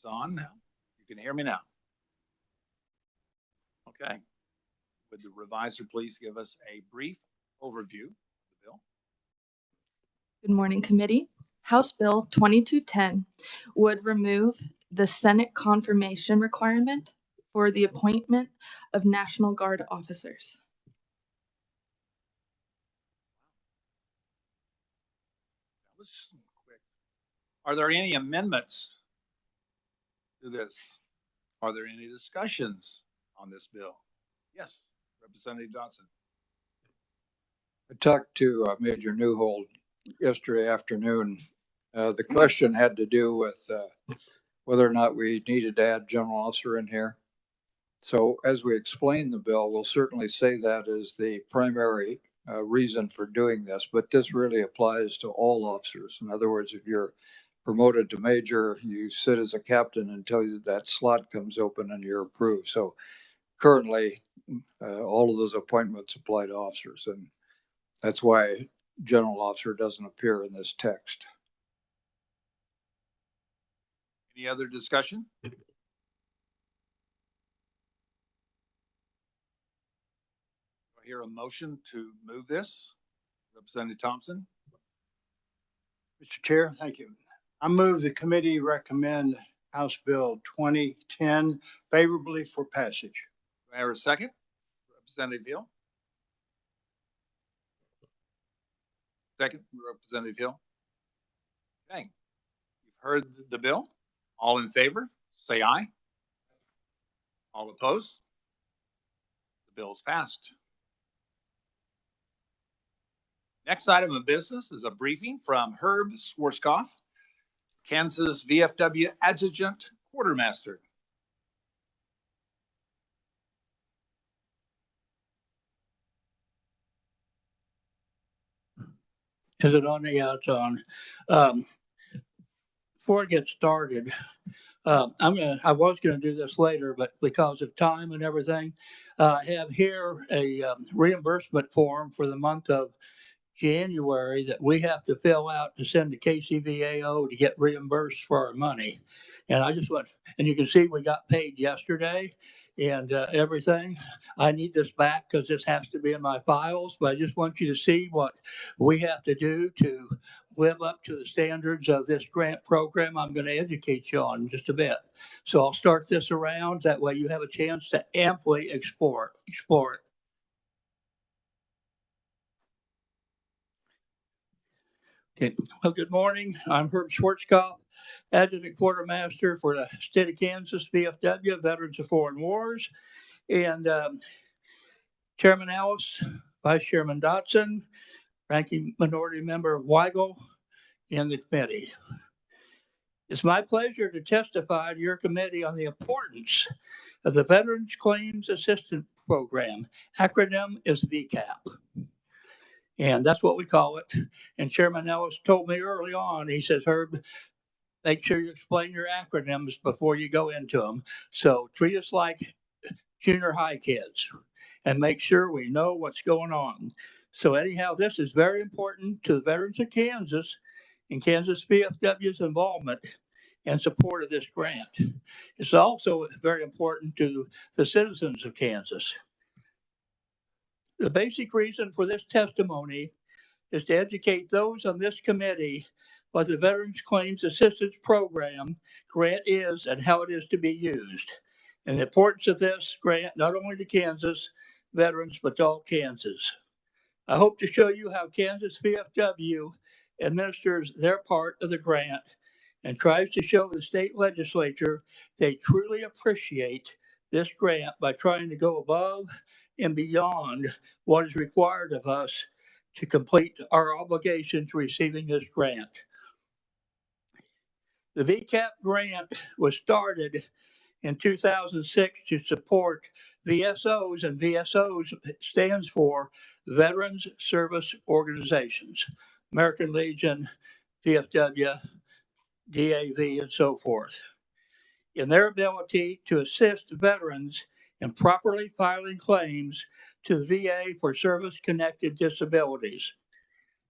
It's on now. You can hear me now. Okay. Would the reviser please give us a brief overview of the bill? Good morning, committee. House Bill 2210 would remove the Senate confirmation requirement for the appointment of National Guard officers. That was quick. Are there any amendments to this? Are there any discussions on this bill? Yes, Representative Dodson. I talked to Major Newhold yesterday afternoon. The question had to do with whether or not we needed to add general officer in here. So as we explain the bill, we'll certainly say that is the primary reason for doing this, but this really applies to all officers. In other words, if you're promoted to major, you sit as a captain until that slot comes open and you're approved. So currently, all of those appointments apply to officers, and that's why general officer doesn't appear in this text. Any other discussion? I hear a motion to move this. Representative Thompson. Mr. Chair, thank you. I move the committee recommend House Bill 2010 favorably for passage. Do I hear a second? Representative Hill. Second, Representative Hill. Okay. You've heard the bill. All in favor, say aye. All opposed? The bill is passed. Next item of business is a briefing from Herb Schwarzkopf, Kansas VFW Adjutant Quartermaster. Is it on? Yeah, it's on. Before I get started, I was gonna do this later, but because of time and everything, I have here a reimbursement form for the month of January that we have to fill out to send to KCVAO to get reimbursed for our money. And I just went, and you can see we got paid yesterday and everything. I need this back because this has to be in my files, but I just want you to see what we have to do to live up to the standards of this grant program I'm going to educate you on in just a bit. So I'll start this around. That way you have a chance to amply explore it. Okay. Well, good morning. I'm Herb Schwarzkopf, Adjutant Quartermaster for the state of Kansas, VFW, Veterans of Foreign Wars. And Chairman Ellis, Vice Chairman Dotson, Ranking Minority Member Weigel, and the committee. It's my pleasure to testify to your committee on the importance of the Veterans Claims Assistance Program. Acronym is VCAP. And that's what we call it. And Chairman Ellis told me early on, he says, Herb, make sure you explain your acronyms before you go into them. So treat us like junior high kids and make sure we know what's going on. So anyhow, this is very important to the veterans of Kansas and Kansas VFW's involvement and support of this grant. It's also very important to the citizens of Kansas. The basic reason for this testimony is to educate those on this committee what the Veterans Claims Assistance Program grant is and how it is to be used, and the importance of this grant not only to Kansas veterans, but to all Kansas. I hope to show you how Kansas VFW administers their part of the grant and tries to show the state legislature they truly appreciate this grant by trying to go above and beyond what is required of us to complete our obligation to receiving this grant. The VCAP grant was started in 2006 to support VSOs, and VSOs stands for Veterans Service Organizations, American Legion, VFW, DAV, and so forth, in their ability to assist veterans in properly filing claims to the VA for service-connected disabilities.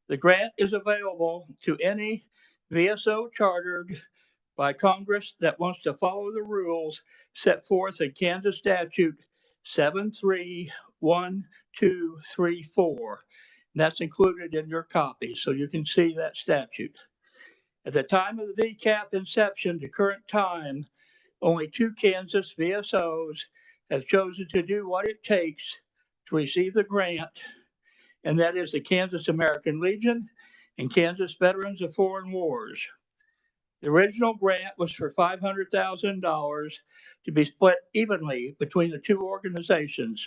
The grant is available to any VSO chartered by Congress that wants to follow the rules set forth in Kansas statute 731234. That's included in your copy, so you can see that statute. At the time of the VCAP inception to current time, only 2 Kansas VSOs have chosen to do what it takes to receive the grant, and that is the Kansas American Legion and Kansas Veterans of Foreign Wars. The original grant was for $500,000 to be split evenly between the two organizations.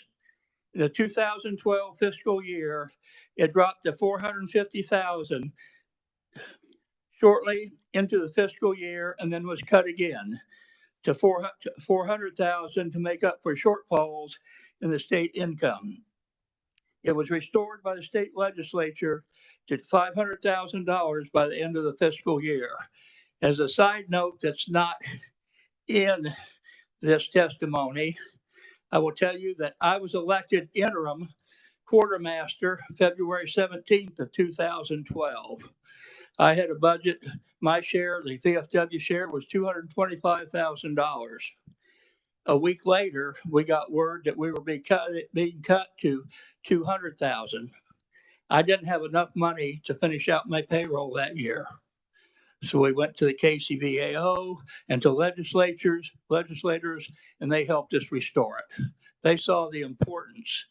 In the 2012 fiscal year, it dropped to $450,000 shortly into the fiscal year, and then was cut again to $400,000 to make up for shortfalls in the state income. It was restored by the state legislature to $500,000 by the end of the fiscal year. As a side note that's not in this testimony, I will tell you that I was elected interim quartermaster February 17th of 2012. I had a budget, my share, the VFW share was $225,000. A week later, we got word that we were being cut to $200,000. I didn't have enough money to finish out my payroll that year. So we went to the KCVAO and to legislators, and they helped us restore it. They saw the importance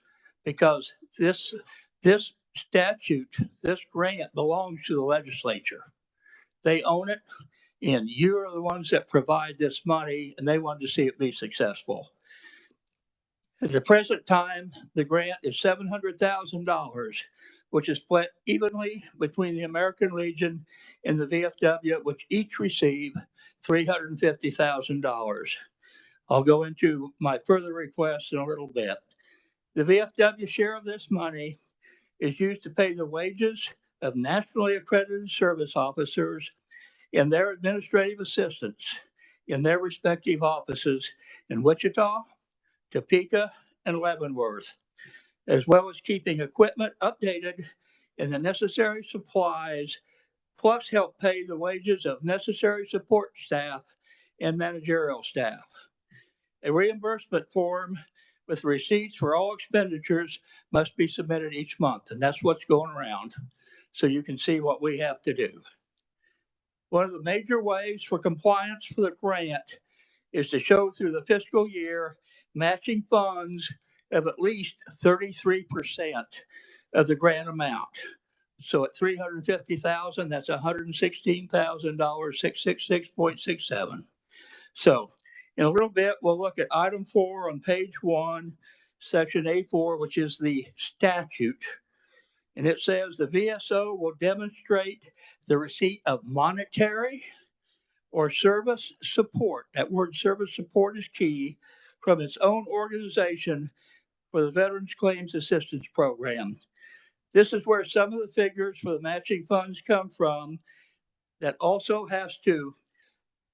because this statute, this grant belongs to the legislature. They own it, and you are the ones that provide this money, and they wanted to see it be successful. At the present time, the grant is $700,000, which is split evenly between the American Legion and the VFW, which each receive $350,000. I'll go into my further requests in a little bit. The VFW share of this money is used to pay the wages of nationally accredited service officers and their administrative assistants in their respective offices in Wichita, Topeka, and Leavenworth, as well as keeping equipment updated and the necessary supplies, plus help pay the wages of necessary support staff and managerial staff. A reimbursement form with receipts for all expenditures must be submitted each month, and that's what's going around, so you can see what we have to do. One of the major ways for compliance for the grant is to show through the fiscal year matching funds of at least 33% of the grant amount. So at $350,000, that's $116,000, 666.67. So in a little bit, we'll look at item 4 on page 1, section A4, which is the statute. And it says the VSO will demonstrate the receipt of monetary or service support. That word service support is key, from its own organization for the Veterans Claims Assistance Program. This is where some of the figures for the matching funds come from. That also has to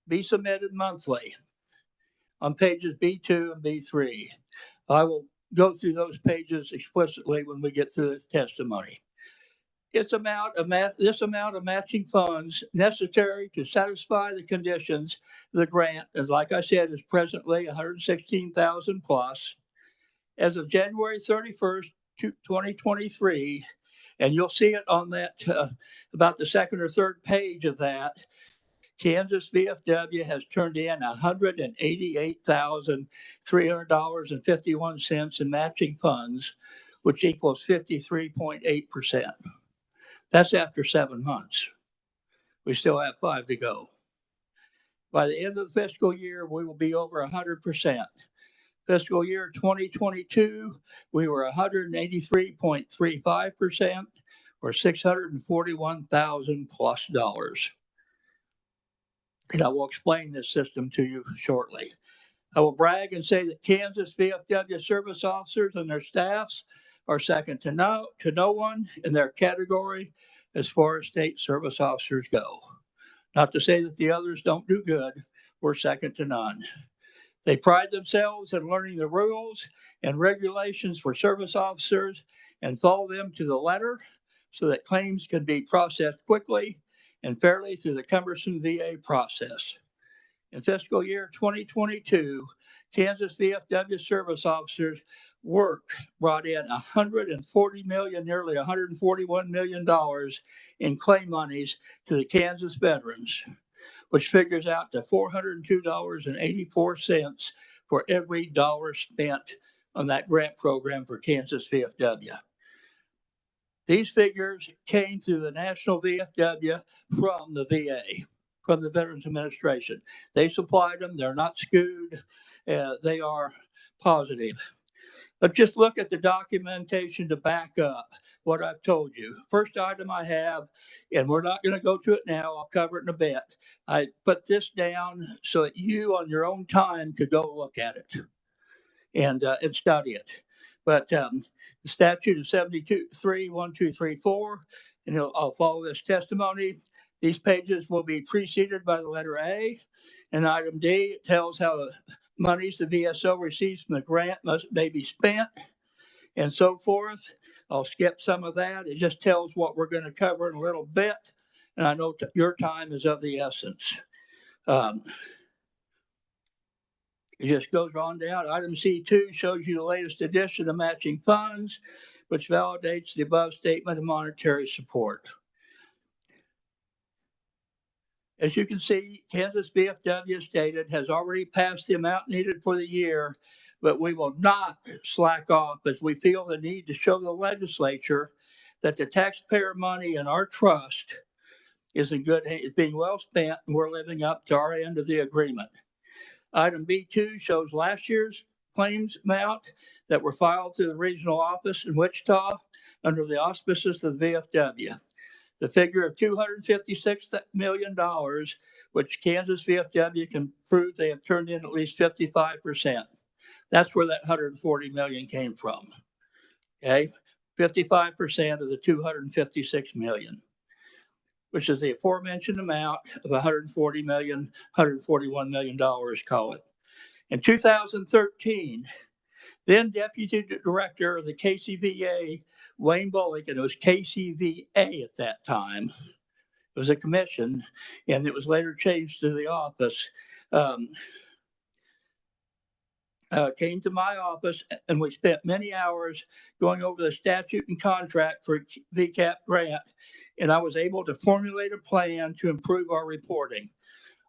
be submitted monthly on pages B2 and B3. I will go through those pages explicitly when we get through this testimony. This amount of matching funds necessary to satisfy the conditions of the grant, as like I said, is presently $116,000 plus. As of January 31st, 2023, and you'll see it on that about the second or third page of that, Kansas VFW has turned in $188,300.51 in matching funds, which equals 53.8%. That's after 7 months. We still have 5 to go. By the end of the fiscal year, we will be over 100%. Fiscal year 2022, we were 183.35%, or $641,000 plus dollars. And I will explain this system to you shortly. I will brag and say that Kansas VFW service officers and their staffs are second to no one in their category as far as state service officers go. Not to say that the others don't do good, we're second to none. They pride themselves in learning the rules and regulations for service officers and follow them to the letter so that claims can be processed quickly and fairly through the cumbersome VA process. In fiscal year 2022, Kansas VFW service officers work brought in $140 million, nearly $141 million in claim monies to the Kansas veterans, which figures out to $402.84 for every dollar spent on that grant program for Kansas VFW. These figures came through the National VFW from the VA, from the Veterans Administration. They supplied them. They're not skewed. They are positive. But just look at the documentation to back up what I've told you. First item I have, and we're not going to go to it now, I'll cover it in a bit. I put this down so that you on your own time could go look at it and study it. But the statute of 72-3-1234, and I'll follow this testimony. These pages will be preceded by the letter A. And item D, it tells how the monies the VSO receives from the grant may be spent and so forth. I'll skip some of that. It just tells what we're going to cover in a little bit. And I know your time is of the essence. It just goes on down. Item C2 shows you the latest edition of matching funds, which validates the above statement of monetary support. As you can see, Kansas VFW stated has already passed the amount needed for the year, but we will not slack off as we feel the need to show the legislature that the taxpayer money in our trust is in good hands, being well spent, and we're living up to our end of the agreement. Item B2 shows last year's claims amount that were filed through the regional office in Wichita under the auspices of the VFW. The figure of $256 million, which Kansas VFW can prove they have turned in at least 55%. That's where that $140 million came from. Okay, 55% of the $256 million, which is the aforementioned amount of $141 million, call it. In 2013, then Deputy Director of the KCVA, Wayne Bullock, and it was KCVA at that time. It was a commission, and it was later changed to the office. Came to my office, and we spent many hours going over the statute and contract for VCAP grant, and I was able to formulate a plan to improve our reporting.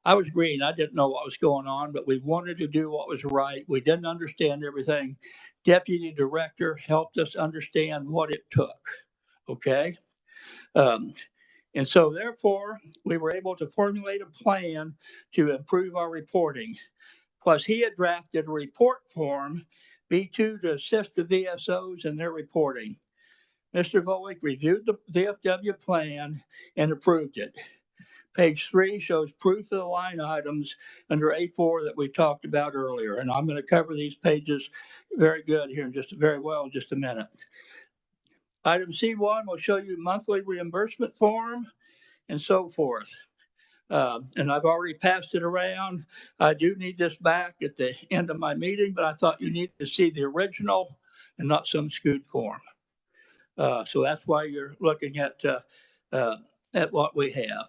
I was green. I didn't know what was going on, but we wanted to do what was right. We didn't understand everything. Deputy Director helped us understand what it took. Okay. And so therefore, we were able to formulate a plan to improve our reporting. Plus, he had drafted a report form, B2, to assist the VSOs in their reporting. Mr. Volek reviewed the VFW plan and approved it. Page 3 shows proof of the line items under A4 that we talked about earlier. And I'm going to cover these pages very good here in just a minute. Item C1 will show you monthly reimbursement form and so forth. And I've already passed it around. I do need this back at the end of my meeting, but I thought you need to see the original and not some skewed form. So that's why you're looking at what we have.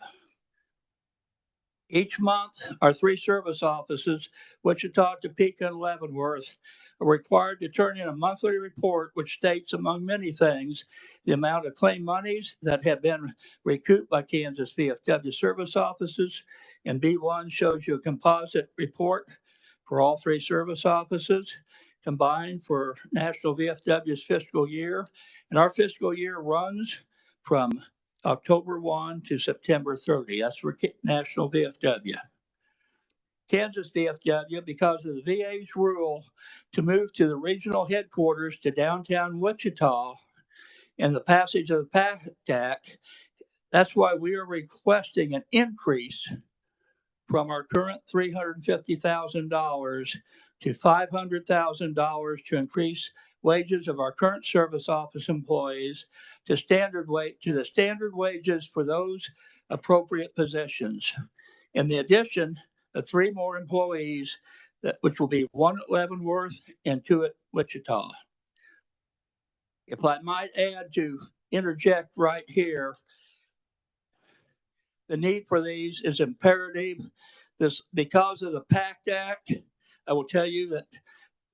Each month, our 3 service offices, Wichita, Topeka, and Leavenworth, are required to turn in a monthly report which states, among many things, the amount of claim monies that have been recouped by Kansas VFW service offices. And B1 shows you a composite report for all 3 service offices combined for National VFW's fiscal year. And our fiscal year runs from October 1 to September 30. That's for National VFW. Kansas VFW, because of the VA's rule to move to the regional headquarters to downtown Wichita and the passage of the PACT Act, that's why we are requesting an increase from our current $350,000 to $500,000 to increase wages of our current service office employees to the standard wages for those appropriate positions. In the addition, the 3 more employees, which will be 1 at Leavenworth and 2 at Wichita. If I might add to interject right here, the need for these is imperative. This, because of the PACT Act, I will tell you that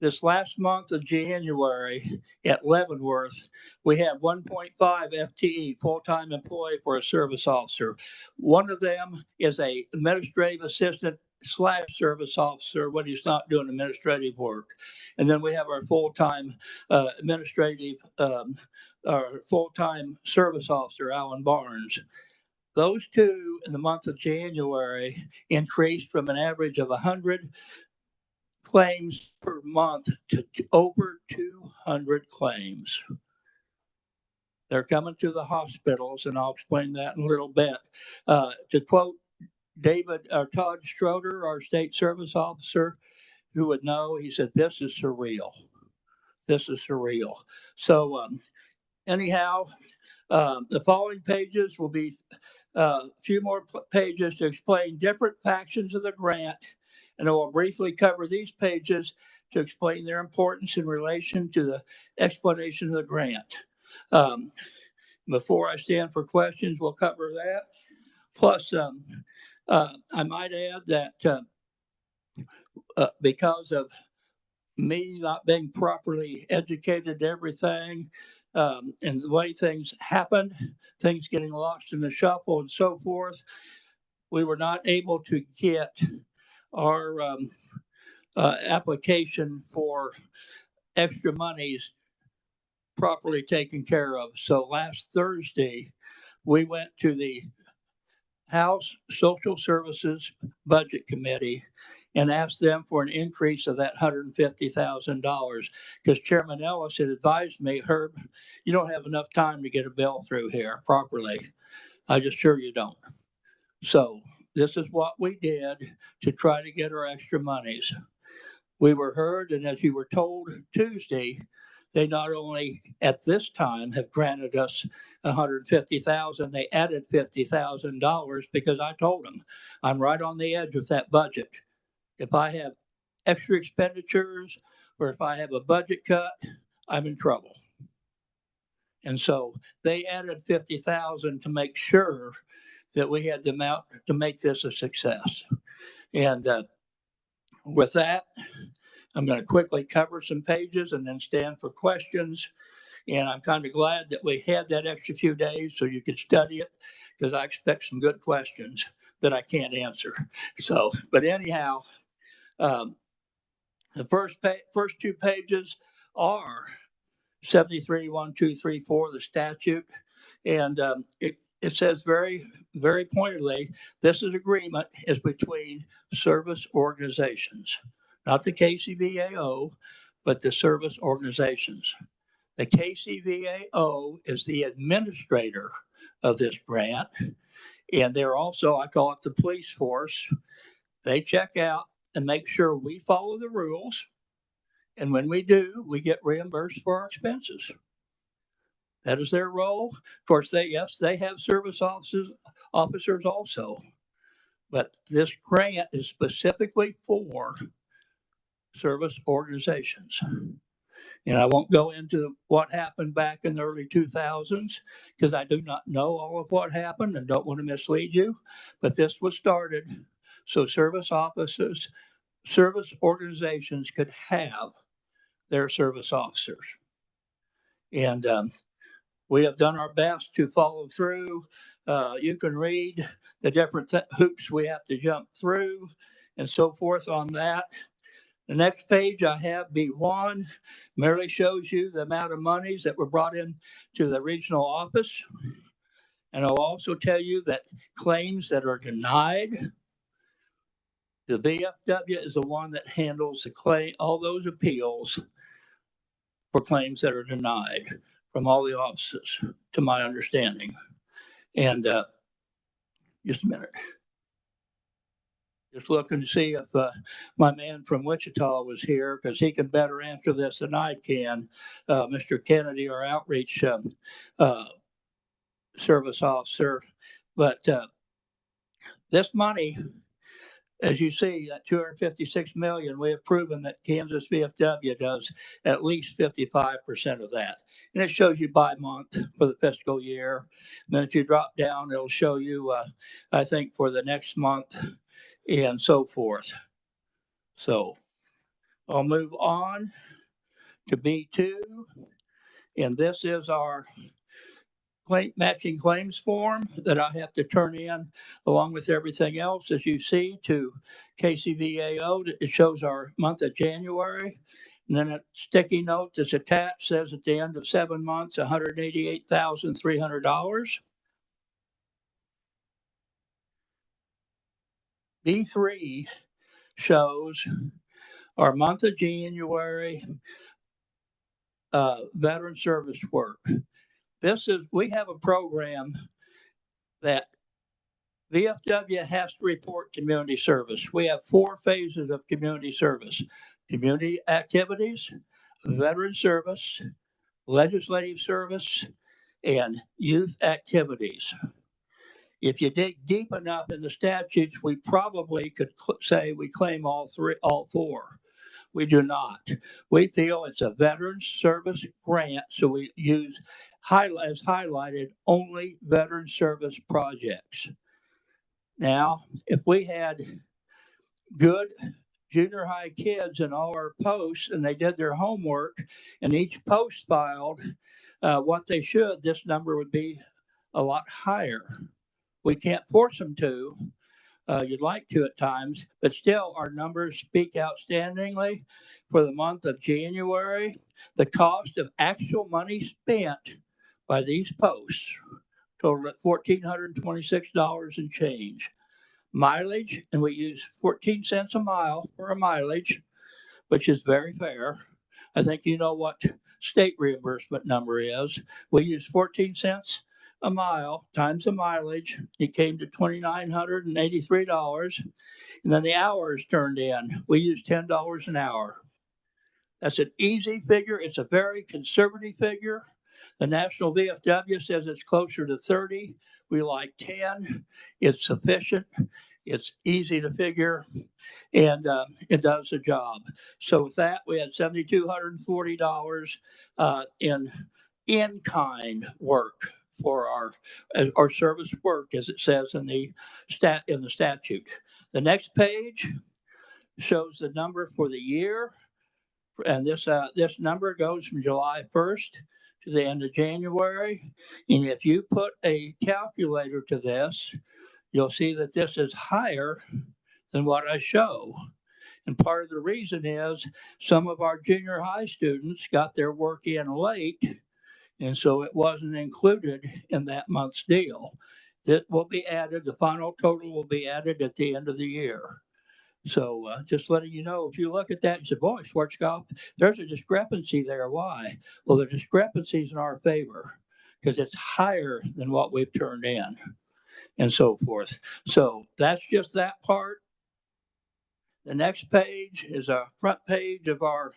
this last month of January at Leavenworth, we had 1.5 FTE, full-time employee for a service officer. One of them is a administrative assistant / service officer when he's not doing administrative work. And then we have our full-time administrative, our full-time service officer, Alan Barnes. Those two in the month of January increased from an average of 100 claims per month to over 200 claims. They're coming to the hospitals, and I'll explain that in a little bit. To quote Todd Schroeder, our state service officer, who would know, he said, "This is surreal. This is surreal." So anyhow, the following pages will be a few more pages to explain different factions of the grant, and I will briefly cover these pages to explain their importance in relation to the explanation of the grant. Before I stand for questions, we'll cover that. Plus, I might add that because of me not being properly educated to everything, and the way things happened, things getting lost in the shuffle and so forth, we were not able to get our application for extra monies properly taken care of. So last Thursday, we went to the House Social Services Budget Committee and asked them for an increase of that $150,000 because Chairman Ellis had advised me, "Herb, you don't have enough time to get a bill through here properly." I just sure you don't. So this is what we did to try to get our extra monies. We were heard, and as you were told Tuesday, they not only at this time have granted us $150,000, they added $50,000 because I told them I'm right on the edge of that budget. If I have extra expenditures or if I have a budget cut, I'm in trouble. And so they added $50,000 to make sure that we had the amount to make this a success. And with that, I'm going to quickly cover some pages and then stand for questions. And I'm kind of glad that we had that extra few days so you could study it, because I expect some good questions that I can't answer. So, but anyhow, the first two pages are 73-1234, the statute. And it says very, very pointedly, this is agreement is between service organizations, not the KCVAO, but the service organizations. The KCVAO is the administrator of this grant, and they're also, I call it the police force. They check out and make sure we follow the rules, and when we do, we get reimbursed for our expenses. That is their role. Of course, they have service officers also, but this grant is specifically for service organizations. And I won't go into what happened back in the early 2000s because I do not know all of what happened and don't want to mislead you. But this was started so service organizations could have their service officers. And we have done our best to follow through. You can read the different hoops we have to jump through and so forth on that. The next page I have, B1, merely shows you the amount of monies that were brought in to the regional office. And I'll also tell you that claims that are denied, the VFW is the one that handles the claim, all those appeals for claims that are denied from all the offices, to my understanding. And just a minute. Just looking to see if my man from Wichita was here, because he can better answer this than I can. Mr. Kennedy, our outreach service officer. But this money, as you see, that $256 million, we have proven that Kansas VFW does at least 55% of that. And it shows you by month for the fiscal year. And then if you drop down, it'll show you, I think, for the next month. and so forth. So I'll move on to B2, and this is our matching claims form that I have to turn in along with everything else, as you see, to KCVAO. It shows our month of January. And then a sticky note that's attached says at the end of 7 months, $188,300. B3 shows our month of January veteran service work. We have a program that VFW has to report community service. We have 4 phases of community service: community activities, veteran service, legislative service, and youth activities. If you dig deep enough in the statutes, we probably could say we claim all 4. We do not. We feel it's a veterans service grant, so we use as highlighted only veteran service projects. Now, if we had good junior high kids in all our posts and they did their homework and each post filed what they should, this number would be a lot higher. We can't force them to. You'd like to at times, but still our numbers speak outstandingly. For the month of January, the cost of actual money spent by these posts totaled at $1,426 and change. Mileage, and we use 14 cents a mile for a mileage, which is very fair. I think you know what state reimbursement number is. We use 14 cents a mile times the mileage. It came to $2,983. And then the hours turned in. We use $10 an hour. That's an easy figure. It's a very conservative figure. The National VFW says it's closer to 30. We like 10. It's sufficient. It's easy to figure, and it does the job. So with that, we had $7,240 in kind work for our service work, as it says in the statute. The next page shows the number for the year, and this number goes from July 1st to the end of January. And if you put a calculator to this, you'll see that this is higher than what I show. And part of the reason is some of our junior high students got their work in late, and so it wasn't included in that month's deal. That will be added, the final total will be added at the end of the year. So just letting you know, if you look at that and say, boy, Schwarzkopf, there's a discrepancy there. Why? Well, the discrepancy is in our favor because it's higher than what we've turned in and so forth. So that's just that part. The next page is a front page of our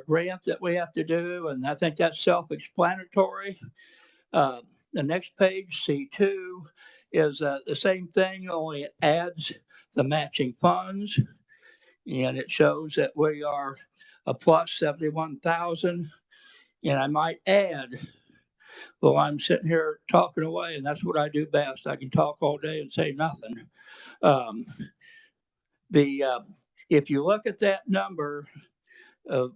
grant that we have to do, and I think that's self-explanatory. The next page, C2, is the same thing, only it adds the matching funds, and it shows that we are a plus 71,000. And I might add, well, I'm sitting here talking away, and that's what I do best. I can talk all day and say nothing. If you look at that number of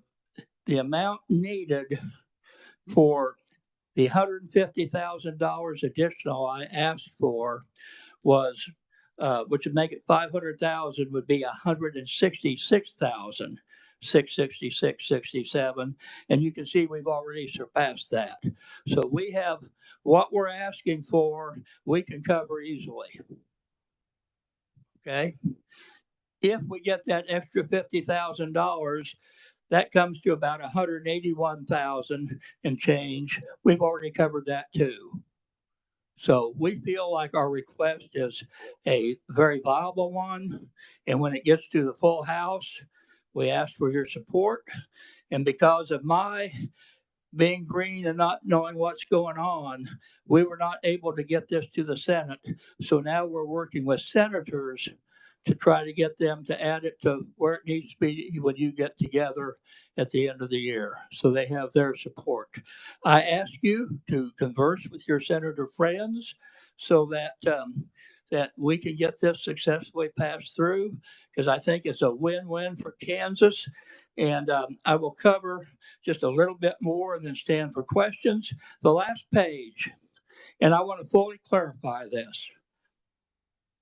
the amount needed for the $150,000 additional I asked for was, which would make it 500,000, would be 166,000. 666.67, and you can see we've already surpassed that. So we have what we're asking for, we can cover easily. Okay. If we get that extra $50,000, that comes to about 181,000 and change. We've already covered that too. So we feel like our request is a very viable one. And when it gets to the full house, we ask for your support. And because of my being green and not knowing what's going on, we were not able to get this to the Senate. So now we're working with senators to try to get them to add it to where it needs to be when you get together at the end of the year. So they have their support. I ask you to converse with your senator friends so that that we can get this successfully passed through, because I think it's a win-win for Kansas. And I will cover just a little bit more and then stand for questions. The last page, and I want to fully clarify this.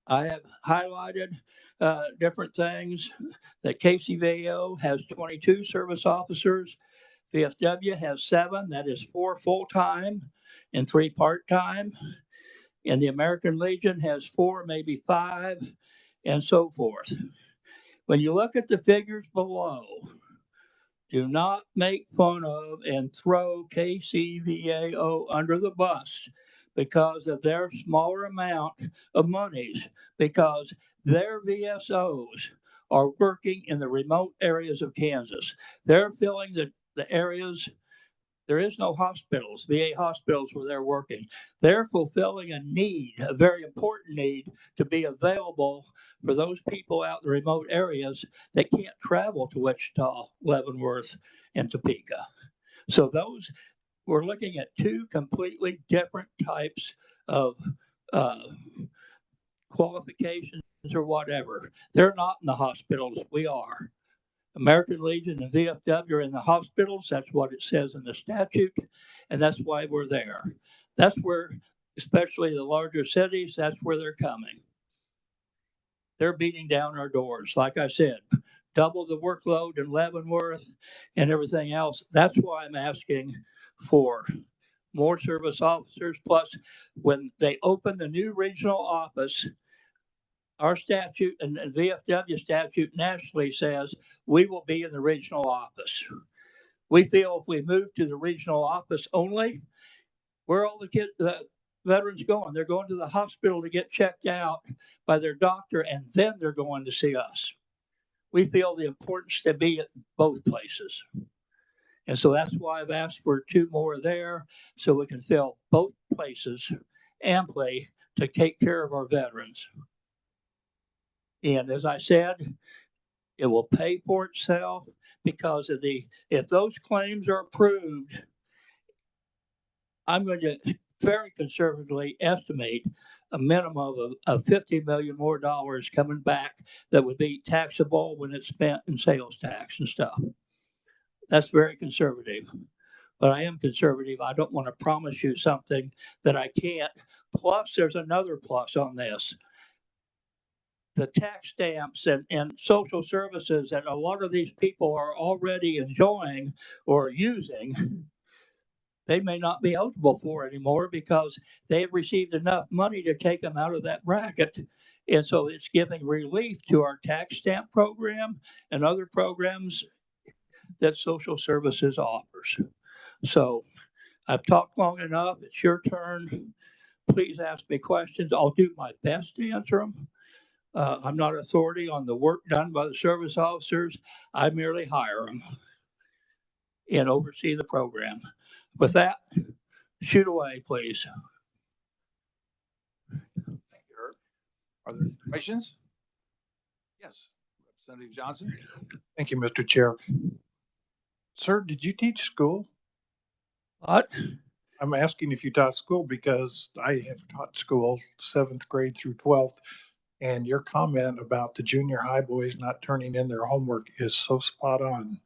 I have highlighted different things that KCVO has 22 service officers. VFW has 7, that is 4 full-time and 3 part-time. And the American Legion has 4, maybe 5, and so forth. When you look at the figures below, do not make fun of and throw KCVAO under the bus because of their smaller amount of monies, because their VSOs are working in the remote areas of Kansas. They're filling the areas. There is no hospitals, VA hospitals where they're working. They're fulfilling a need, a very important need, to be available for those people out in the remote areas that can't travel to Wichita, Leavenworth, and Topeka. So those, we're looking at 2 completely different types of qualifications or whatever. They're not in the hospitals, we are. American Legion and VFW are in the hospitals. That's what it says in the statute, and that's why we're there. That's where, especially the larger cities, that's where they're coming. They're beating down our doors. Like I said, double the workload in Leavenworth and everything else. That's why I'm asking for more service officers. Plus, when they open the new regional office, our statute and VFW statute nationally says we will be in the regional office. We feel if we move to the regional office only, where are all the veterans going? They're going to the hospital to get checked out by their doctor, and then they're going to see us. We feel the importance to be at both places. And so that's why I've asked for 2 more there, so we can fill both places amply to take care of our veterans. And as I said, it will pay for itself because of if those claims are approved, I'm going to very conservatively estimate a minimum of $50 million more dollars coming back that would be taxable when it's spent in sales tax and stuff. That's very conservative. But I am conservative. I don't want to promise you something that I can't. Plus, there's another plus on this. The tax stamps and social services that a lot of these people are already enjoying or using, they may not be eligible for anymore because they've received enough money to take them out of that bracket. And so it's giving relief to our tax stamp program and other programs that social services offers. So I've talked long enough. It's your turn. Please ask me questions. I'll do my best to answer them. I'm not authority on the work done by the service officers. I merely hire them and oversee the program. With that, shoot away, please. Thank you, Herb. Are there questions? Yes, Representative Johnson. Thank you, Mr. Chair. Sir, did you teach school? What? I'm asking if you taught school because I have taught school 7th grade through 12th. And your comment about the junior high boys not turning in their homework is so spot on.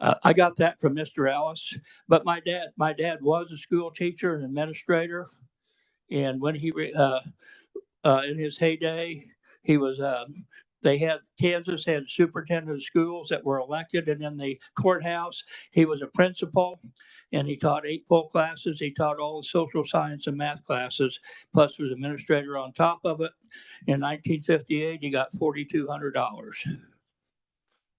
I got that from Mr. Ellis, but my dad was a school teacher and administrator. And when he, in his heyday, he was, Kansas had superintendent of schools that were elected, and in the courthouse, he was a principal, and he taught 8 full classes. He taught all the social science and math classes, plus was administrator on top of it. In 1958, he got $4,200.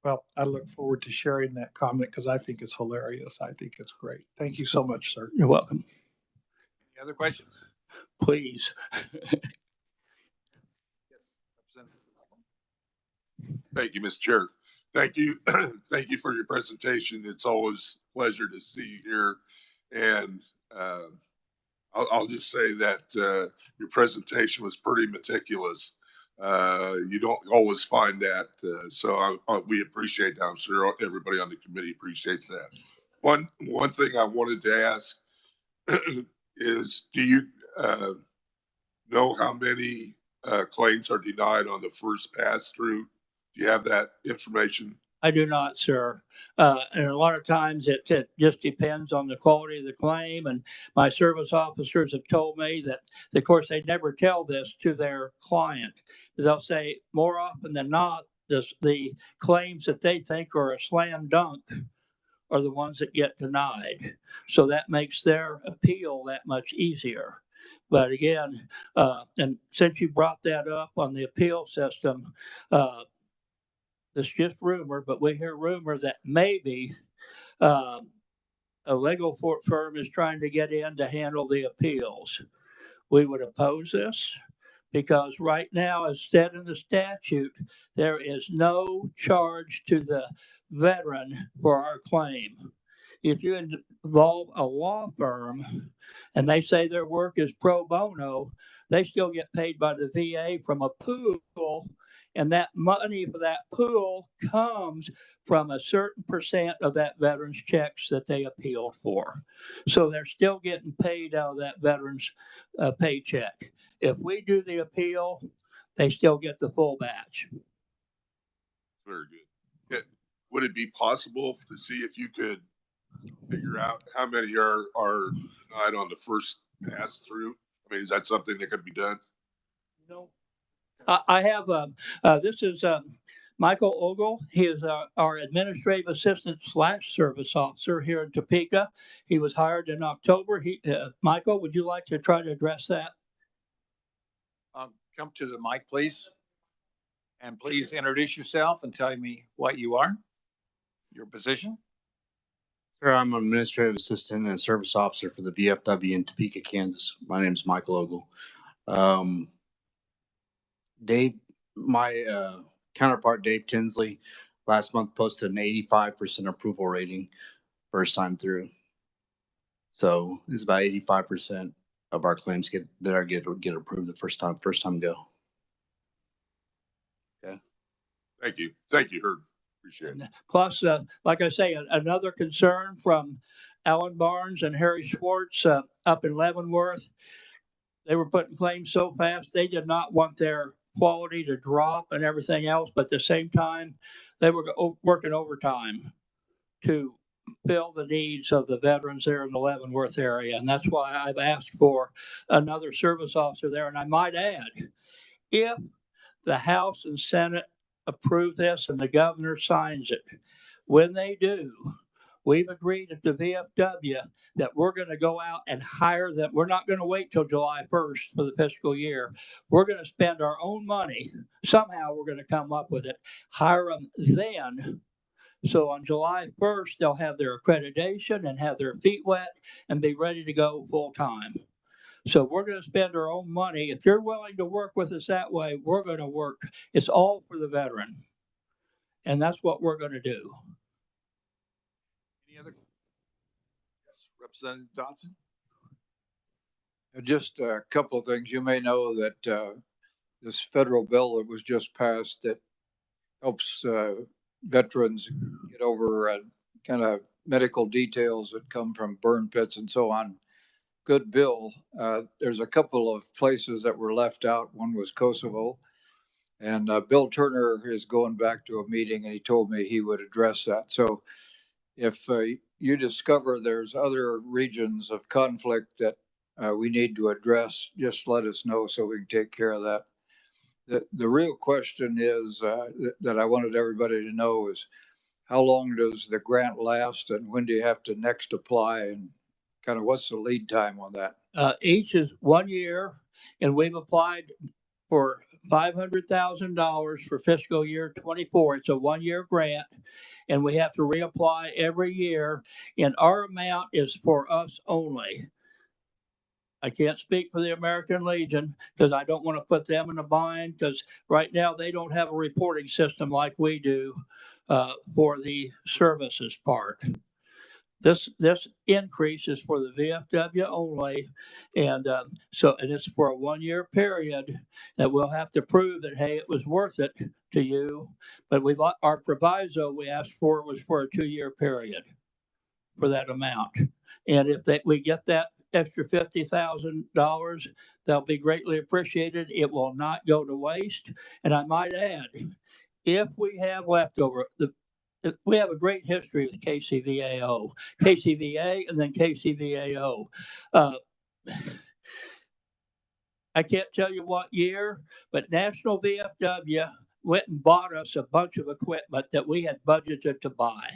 Well, I look forward to sharing that comment because I think it's hilarious. I think it's great. Thank you so much, sir. You're welcome. Any other questions? Please. Thank you, Mr. Chair. Thank you. Thank you for your presentation. It's always a pleasure to see you here. And I'll just say that your presentation was pretty meticulous. You don't always find that. So we appreciate that. I'm sure everybody on the committee appreciates that. One thing I wanted to ask is, do you know how many claims are denied on the first pass through? Do you have that information? I do not, sir. And a lot of times it just depends on the quality of the claim. And my service officers have told me that, of course, they never tell this to their client. They'll say more often than not, the claims that they think are a slam dunk are the ones that get denied. So that makes their appeal that much easier. But again, and since you brought that up on the appeal system, it's just rumor, but we hear rumor that maybe a legal firm is trying to get in to handle the appeals. We would oppose this because right now, as said in the statute, there is no charge to the veteran for our claim. If you involve a law firm and they say their work is pro bono, they still get paid by the VA from a pool, and that money for that pool comes from a certain percent of that veteran's checks that they appealed for. So they're still getting paid out of that veteran's paycheck. If we do the appeal, they still get the full batch. Very good. Would it be possible to see if you could figure out how many are denied on the first pass through? I mean, is that something that could be done? No. I have, this is Michael Ogle. He is our administrative assistant / service officer here in Topeka. He was hired in October. Michael, would you like to try to address that? Come to the mic, please. And please introduce yourself and tell me what you are, your position. Sure, I'm an administrative assistant and service officer for the VFW in Topeka, Kansas. My name is Michael Ogle. Dave, my counterpart, Dave Tinsley, last month posted an 85% approval rating first time through. So it's about 85% of our claims get approved the first time go. Okay. Thank you, Herb. Appreciate it. Plus, like I say, another concern from Alan Barnes and Harry Schwartz up in Leavenworth. They were putting claims so fast, they did not want their quality to drop and everything else. But at the same time, they were working overtime to fill the needs of the veterans there in the Leavenworth area. And that's why I've asked for another service officer there. And I might add, if the House and Senate approve this and the governor signs it, when they do, we've agreed at the VFW that we're going to go out and hire them. We're not going to wait till July 1st for the fiscal year. We're going to spend our own money. Somehow we're going to come up with it, hire them then. So on July 1st, they'll have their accreditation and have their feet wet and be ready to go full time. So we're going to spend our own money. If you're willing to work with us that way, we're going to work. It's all for the veteran. And that's what we're going to do. Any other? Yes, Representative Dodson. Just a couple of things. You may know that this federal bill that was just passed that helps veterans get over kind of medical details that come from burn pits and so on. Good bill. There's a couple of places that were left out. One was Kosovo. And Bill Turner is going back to a meeting and he told me he would address that. So if you discover there's other regions of conflict that we need to address, just let us know so we can take care of that. The real question is that I wanted everybody to know is how long does the grant last and when do you have to next apply and kind of what's the lead time on that? Each is 1 year, and we've applied for $500,000 for fiscal year 24. It's a 1-year grant, and we have to reapply every year, and our amount is for us only. I can't speak for the American Legion because I don't want to put them in a bind because right now they don't have a reporting system like we do for the services part. This increase is for the VFW only, and and it's for a 1-year period that we'll have to prove that hey, it was worth it to you. But our proviso we asked for was for a 2-year period for that amount, and if we get that extra $50,000, they'll be greatly appreciated. It will not go to waste. And I might add, if we have leftover, we have a great history with KCVAO, KCVA, and then KCVAO. I can't tell you what year, but National VFW went and bought us a bunch of equipment that we had budgeted to buy.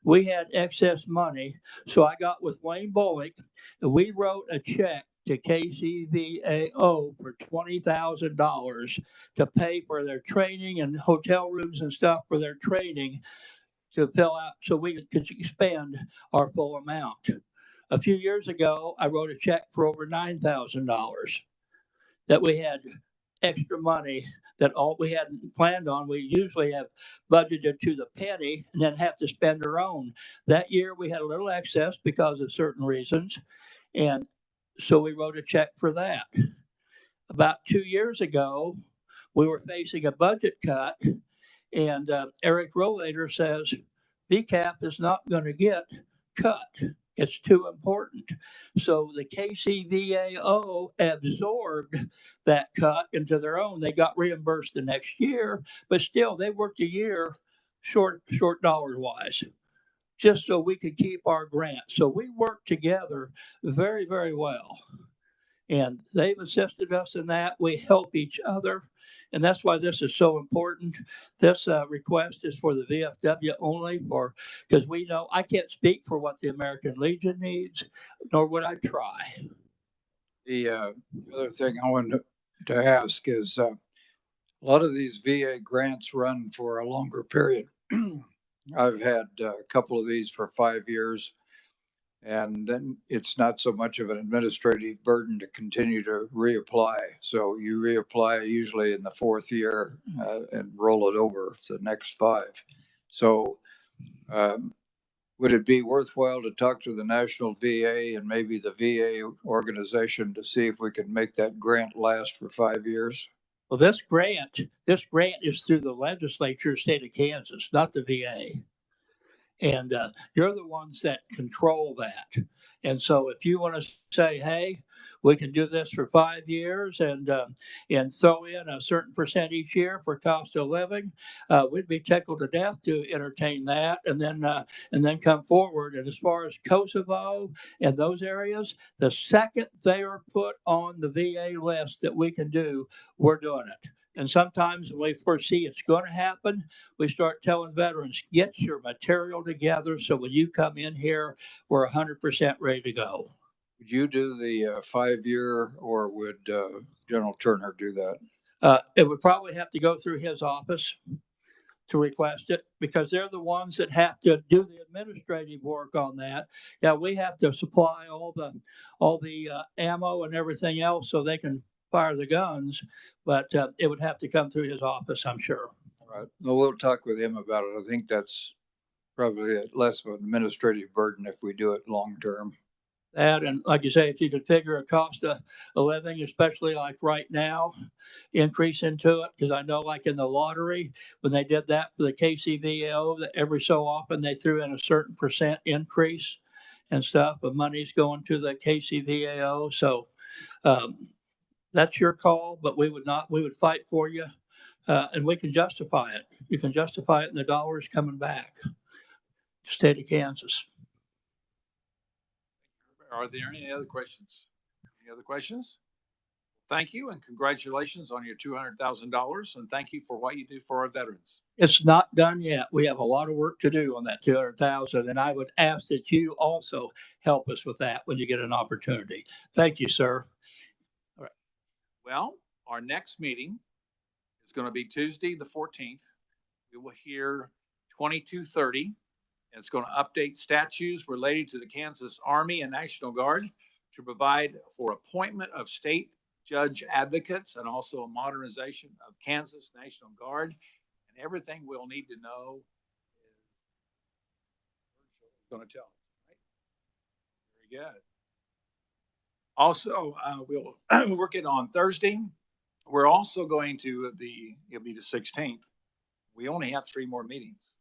We had excess money, so I got with Wayne Bullock, and we wrote a check to KCVAO for $20,000 to pay for their training and hotel rooms and stuff for their training to fill out so we could expend our full amount. A few years ago, I wrote a check for over $9,000 that we had extra money that all we hadn't planned on. We usually have budgeted to the penny and then have to spend our own. That year we had a little excess because of certain reasons. And so we wrote a check for that. About 2 years ago, we were facing a budget cut, and Eric Rollator says, VCAP is not going to get cut. It's too important. So the KCVAO absorbed that cut into their own. They got reimbursed the next year, but still they worked a year short dollar wise, just so we could keep our grant. So we worked together very, very well. And they've assisted us in that. We help each other. And that's why this is so important. This request is for the VFW only, because we know I can't speak for what the American Legion needs, nor would I try. The other thing I wanted to ask is a lot of these VA grants run for a longer period. I've had a couple of these for 5 years, and then it's not so much of an administrative burden to continue to reapply. So you reapply usually in the 4th year and roll it over the next 5. So would it be worthwhile to talk to the National VA and maybe the VA organization to see if we can make that grant last for 5 years? Well, this grant is through the legislature, state of Kansas, not the VA. And you're the ones that control that. And so if you want to say, hey, we can do this for 5 years and throw in a certain percent each year for cost of living, we'd be tickled to death to entertain that and then come forward. And as far as Kosovo and those areas, the second they are put on the VA list that we can do, we're doing it. And sometimes when we foresee it's going to happen, we start telling veterans, get your material together so when you come in here, we're 100% ready to go. Would you do the 5 year, or would General Turner do that? It would probably have to go through his office to request it, because they're the ones that have to do the administrative work on that. Yeah, we have to supply all the ammo and everything else so they can fire the guns, but it would have to come through his office, I'm sure. All right. Well, we'll talk with him about it. I think that's probably less of an administrative burden if we do it long term. That, and like you say, if you could figure a cost of living, especially like right now, increase into it, because I know like in the lottery, when they did that for the KCVAO, that every so often they threw in a certain percent increase and stuff, but money's going to the KCVAO. So that's your call, but we would fight for you, and we can justify it. You can justify it in the dollars coming back to the state of Kansas. Are there any other questions? Any other questions? Thank you and congratulations on your $200,000, and thank you for what you do for our veterans. It's not done yet. We have a lot of work to do on that 200,000, and I would ask that you also help us with that when you get an opportunity. Thank you, sir. All right. Well, our next meeting is going to be Tuesday, the 14th. We will hear 2230. And it's going to update statutes related to the Kansas Army and National Guard to provide for appointment of state judge advocates and also a modernization of Kansas National Guard. And everything we'll need to know is going to tell us, right? Very good. Also, we'll work it on Thursday. We're also going to it'll be the 16th. We only have 3 more meetings.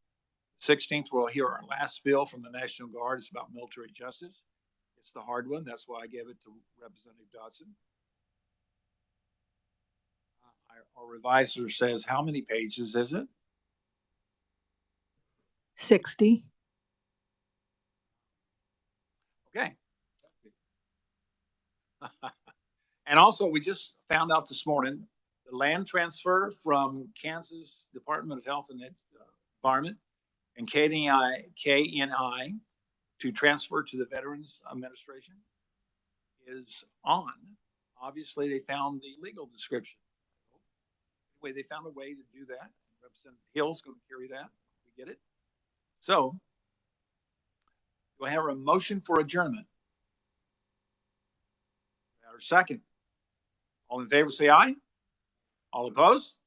16th, we'll hear our last bill from the National Guard. It's about military justice. It's the hard one. That's why I gave it to Representative Dodson. Our revisor says, how many pages is it? 60. Okay. And also, we just found out this morning, the land transfer from Kansas Department of Health and Environment and KNI to transfer to the Veterans Administration is on. Obviously, they found the legal description. Anyway, they found a way to do that. Representative Hill's going to carry that. We get it. So, do I have a motion for adjournment? Or second? All in favor, say aye. All opposed?